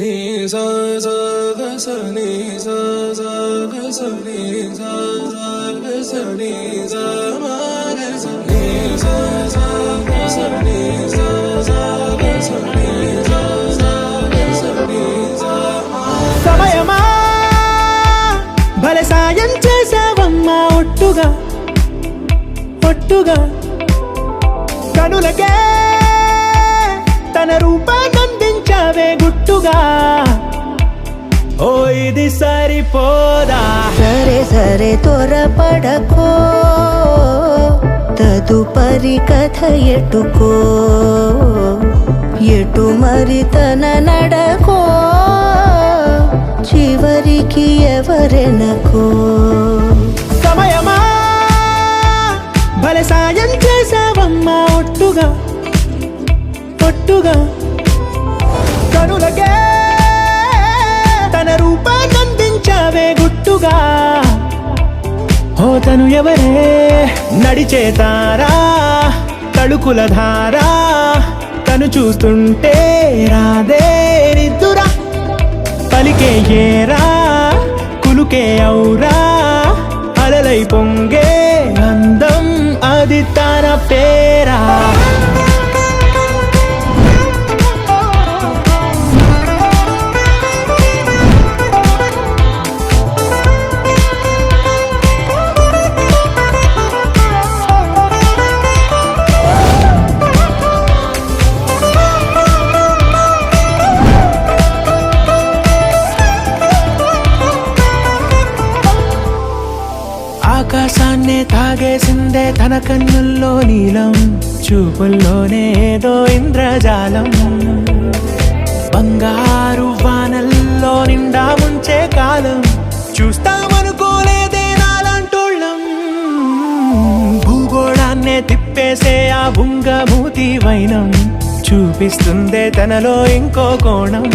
ni sa sa ga sa ni sa sa ga sa ni sa sa ga sa ni sa ma ga sa ni sa sa ga sa ni sa sa ga sa ni sa sa ga sa ni sa ma సమయమా భలే సాయం చేసావమ్మా ఒట్టుగా ఒట్టుగా కనులకే తన రూపాన్నందించావే గుట్టుగా ఓ ఇది సరిపోదా సరే సరే త్వరపడకో తదుపరి కథ ఎటుకో ఎటు మరి తన నడకో చివరికి ఎవరెనకో సమయమా భలే సాయం చేసావమ్మా ఒట్టుగా ఒట్టుగా కనులకే తన రూపాన్నందించావే గుట్టుగా ఓ తను ఎవరే నడిచే తారా తళుకుల ధారా తను చూస్తుంటే రాదే నిద్దురా పలికే ఏరా కులుకే ఔరా అలలై పొంగే అందం అది తన పేరా ఆకాశాన్నే తాగేసిందే తన కన్నుల్లో నీలం చూపుల్లోనే ఏదో ఇంద్రజాలం బంగారు వానల్లో నిండా ముంచే కాలం చూస్తామనుకోలేదే నాలాంటోళ్ళం భూగోళాన్నే తిప్పేసే ఆ బుంగమూతి వైనం చూపిస్తుందే తనలో ఇంకో కోణం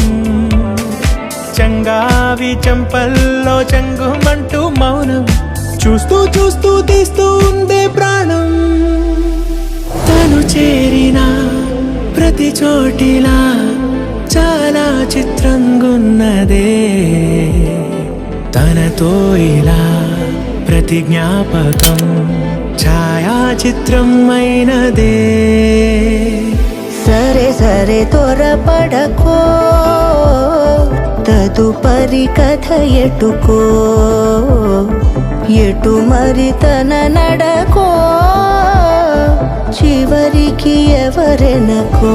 చంగావి చంపల్లో చంగుమంటూ మౌనం చూస్తూ చూస్తూ తీస్తూ ఉందే ప్రాణం తను చేరిన ప్రతి చోటిలా చాలా చిత్రంగున్నదే తనతో ఇలా ప్రతి జ్ఞాపకం ఛాయాచిత్రం అయినదే సరే సరే త్వరపడకో తదుపరి కథ ఎటుకో ఎటు మరి తన నడకో చివరికి ఎవరెనకో